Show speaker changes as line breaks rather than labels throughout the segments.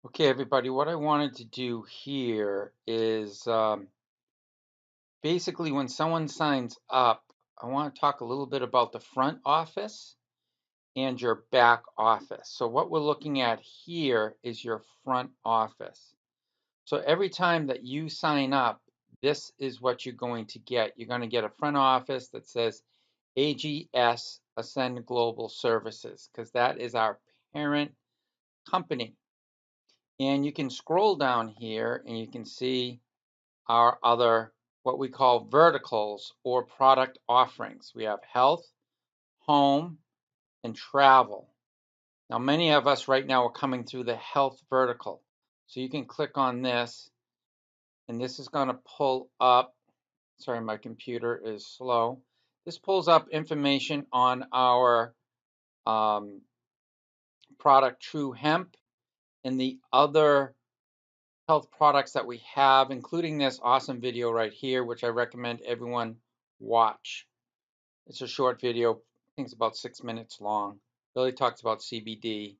Okay, everybody, what I wanted to do here is basically when someone signs up, I want to talk a little bit about the front office and your back office. So what we're looking at here is your front office. So every time that you sign up, this is what you're going to get. You're going to get a front office that says AGS Ascend Global Services, because that is our parent company. And you can scroll down here and you can see our other, what we call verticals or product offerings. We have health, home, and travel. Now, many of us right now are coming through the health vertical. So you can click on this, and this is going to pull up. Sorry, my computer is slow. This pulls up information on our um, product True Hemp and the other health products that we have, including this awesome video right here, which I recommend everyone watch. It's a short video, I think it's about 6 minutes long. Really talks about CBD.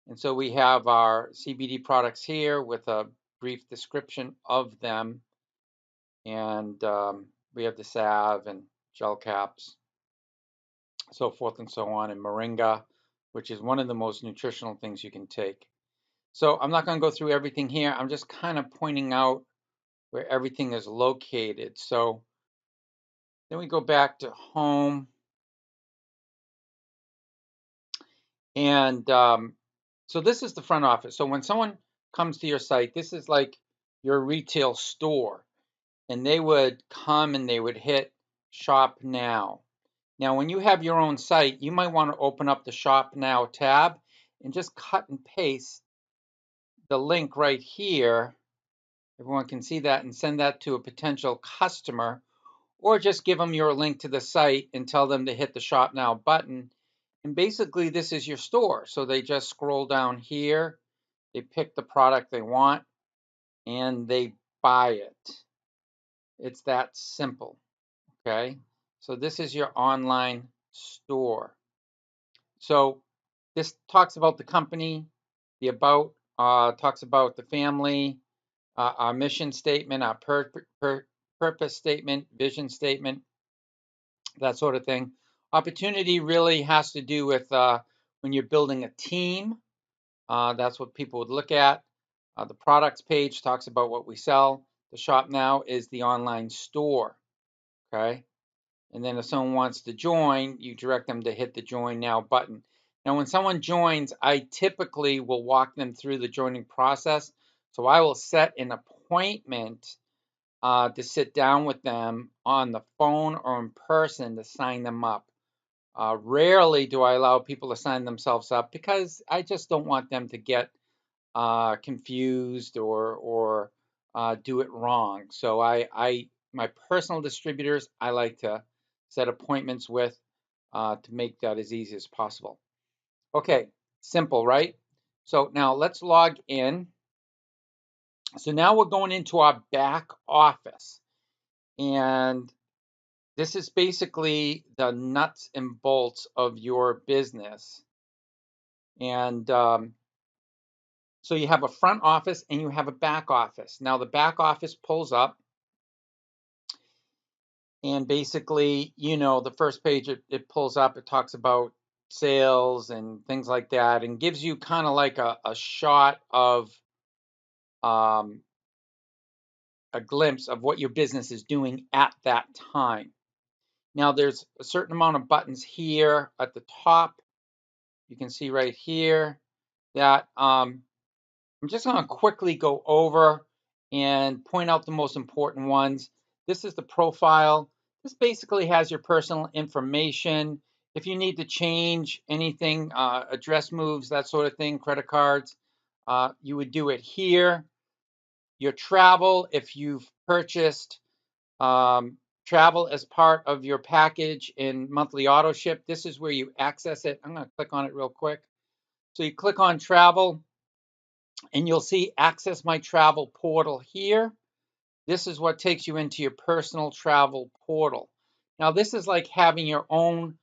And so we have our CBD products here with a brief description of them. And we have the salve and gel caps, so forth and so on, and moringa, which is one of the most nutritional things you can take. So I'm not going to go through everything here. I'm just kind of pointing out where everything is located. So then we go back to home. And so this is the front office. So when someone comes to your site, this is like your retail store. And they would come and they would hit Shop Now. Now, when you have your own site, you might want to open up the Shop Now tab and just cut and paste the link right here. Everyone can see that and send that to a potential customer, or just give them your link to the site and tell them to hit the Shop Now button. And basically, this is your store. So they just scroll down here, they pick the product they want, and they buy it. It's that simple. Okay. So this is your online store. So this talks about the company, the about, talks about the family, our mission statement, our purpose statement, vision statement, that sort of thing. Opportunity really has to do with when you're building a team. That's what people would look at. The products page talks about what we sell. The shop now is the online store. Okay. And then if someone wants to join, you direct them to hit the join now button. Now, when someone joins, I typically will walk them through the joining process. So I will set an appointment to sit down with them on the phone or in person to sign them up. Rarely do I allow people to sign themselves up because I just don't want them to get confused or do it wrong. So my personal distributors, I like to set appointments with to make that as easy as possible. Okay, simple, right? So now let's log in. So now we're going into our back office, and this is basically the nuts and bolts of your business. And so you have a front office and you have a back office. Now the back office pulls up, and basically, the first page it pulls up, it talks about sales and things like that, and gives you kind of like a shot of um, a glimpse of what your business is doing at that time. Now there's a certain amount of buttons here at the top. You can see right here that I'm just going to quickly go over and point out the most important ones. This is the profile. This basically has your personal information. If you need to change anything, address moves, that sort of thing, credit cards, you would do it here. Your travel, if you've purchased travel as part of your package in monthly auto ship, this is where you access it. I'm going to click on it real quick. So you click on travel, and you'll see access my travel portal here. This is what takes you into your personal travel portal. Now, this is like having your own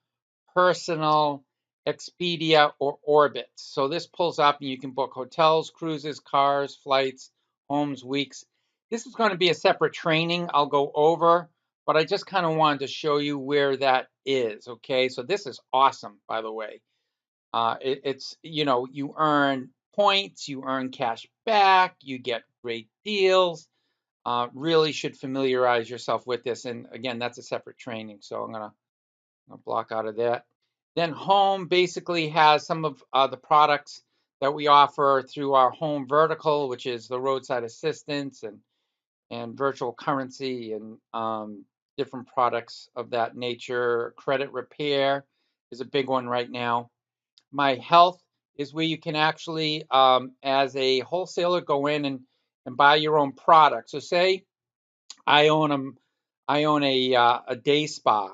personal Expedia, or Orbitz. So this pulls up and you can book hotels, cruises, cars, flights, homes, weeks. This is going to be a separate training I'll go over, but I just kind of wanted to show you where that is. Okay, so this is awesome, by the way. It's, you earn points, you earn cash back, you get great deals. Really should familiarize yourself with this. And again, that's a separate training. So I'm going to block out of that. Then home basically has some of the products that we offer through our home vertical, which is the roadside assistance and virtual currency and different products of that nature. Credit repair is a big one right now. My health is where you can actually, as a wholesaler, go in and buy your own product. So say I own a day spa,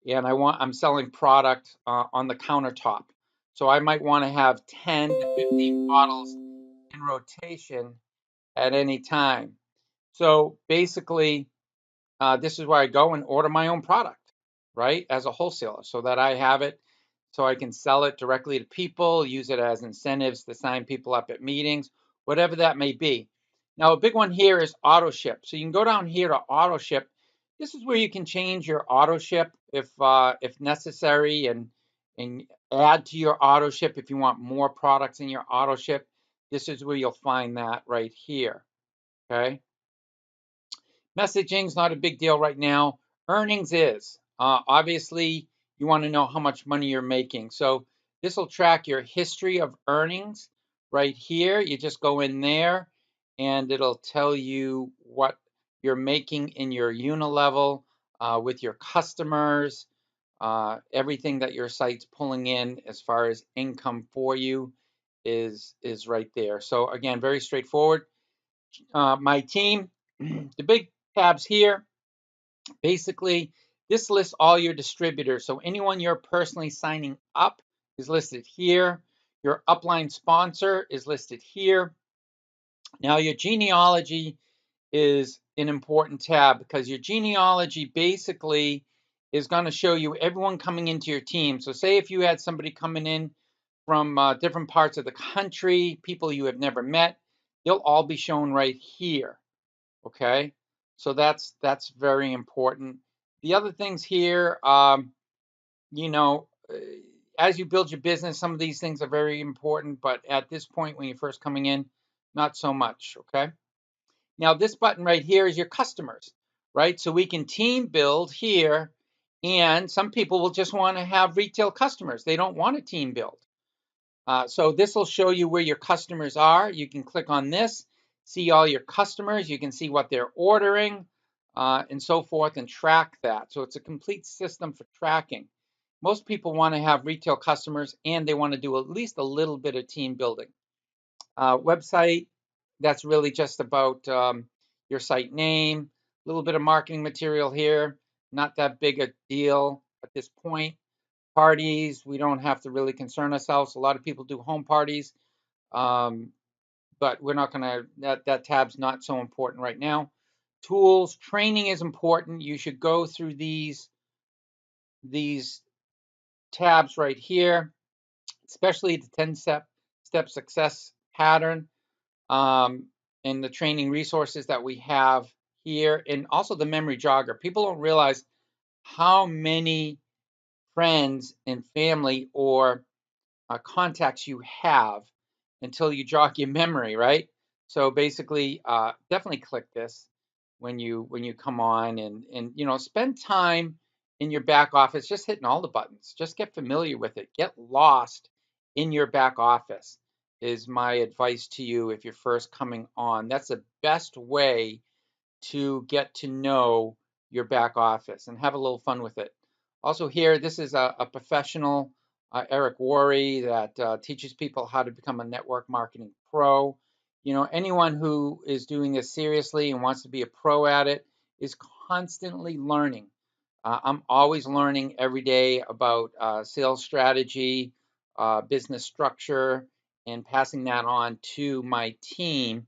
and I'm selling product on the countertop. So I might want to have 10 to 15 bottles in rotation at any time. So basically, this is where I go and order my own product, right, as a wholesaler, so that I have it, so I can sell it directly to people, use it as incentives to sign people up at meetings, whatever that may be. Now, a big one here is auto ship. So you can go down here to auto ship. This is where you can change your auto ship if necessary, and add to your auto ship if you want more products in your auto ship. This is where you'll find that right here. Okay. Messaging is not a big deal right now. Earnings is. Obviously, you want to know how much money you're making. So this will track your history of earnings right here. You just go in there and it'll tell you what you're making in your Unilevel with your customers, everything that your site's pulling in as far as income for you is right there. So again, very straightforward. My team, the big tabs here, basically, this lists all your distributors. So anyone you're personally signing up is listed here. Your upline sponsor is listed here. Now, your genealogy is an important tab because your genealogy basically is going to show you everyone coming into your team. So say if you had somebody coming in from different parts of the country, people you have never met, they'll all be shown right here. Okay, so that's very important. The other things here, you know, uh, as you build your business, some of these things are very important, but at this point, when you're first coming in, not so much. Okay. Now, this button right here is your customers, right? So we can team build here, and some people will just want to have retail customers. They don't want a team build. So this will show you where your customers are. You can click on this, see all your customers. You can see what they're ordering and so forth, and track that. So it's a complete system for tracking. Most people want to have retail customers and they want to do at least a little bit of team building. Website, that's really just about your site name, a little bit of marketing material here, not that big a deal at this point. Parties, we don't have to really concern ourselves. A lot of people do home parties, um, but we're not going to, that tab's not so important right now. Tools, training is important. You should go through these tabs right here, especially the 10-step success pattern, um, and the training resources that we have here, and also the memory jogger. People don't realize how many friends and family or contacts you have until you jog your memory, right? So basically, definitely click this when you come on, and spend time in your back office just hitting all the buttons. Just get familiar with it. Get lost in your back office is my advice to you if you're first coming on. That's the best way to get to know your back office and have a little fun with it. Also here, this is a professional, Eric Worre, that teaches people how to become a network marketing pro. Anyone who is doing this seriously and wants to be a pro at it is constantly learning. I'm always learning every day about sales strategy, business structure, and passing that on to my team,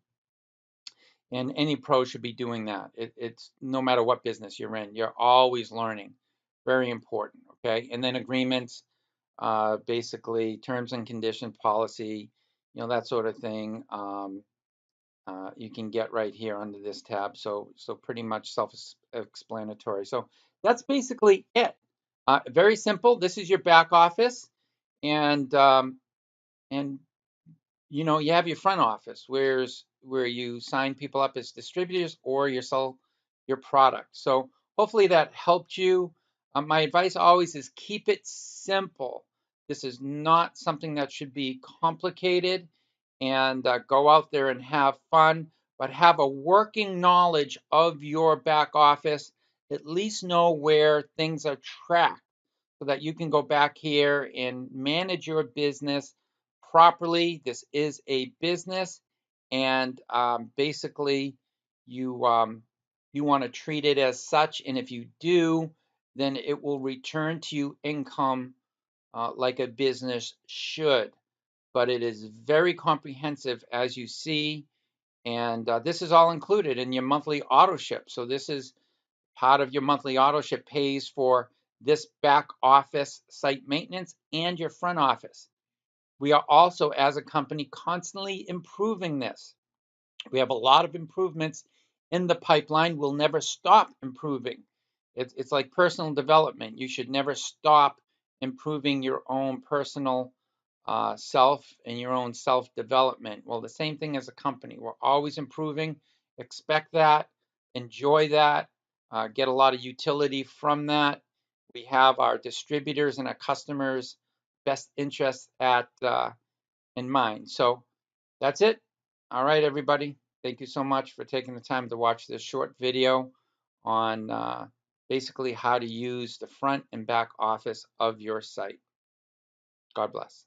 and any pro should be doing that. It's no matter what business you're in, you're always learning. Very important. Okay. And then agreements. basically terms and condition policy, that sort of thing. You can get right here under this tab. So pretty much self-explanatory. So that's basically it. Very simple. This is your back office, and and you have your front office, where you sign people up as distributors or you sell your product. So hopefully that helped you. My advice always is keep it simple. This is not something that should be complicated, and go out there and have fun, but have a working knowledge of your back office. At least know where things are tracked so that you can go back here and manage your business properly. This is a business, and basically, you want to treat it as such. And if you do, then it will return to you income like a business should. But it is very comprehensive, as you see, and this is all included in your monthly auto ship. So this is part of your monthly auto ship, pays for this back office site maintenance and your front office. We are also, as a company, constantly improving this. We have a lot of improvements in the pipeline. We'll never stop improving. It's like personal development. You should never stop improving your own personal self and your own self development. Well, the same thing as a company. We're always improving. Expect that. Enjoy that. Get a lot of utility from that. We have our distributors and our customers' best interests in mind. So that's it. All right, everybody. Thank you so much for taking the time to watch this short video on basically how to use the front and back office of your site. God bless.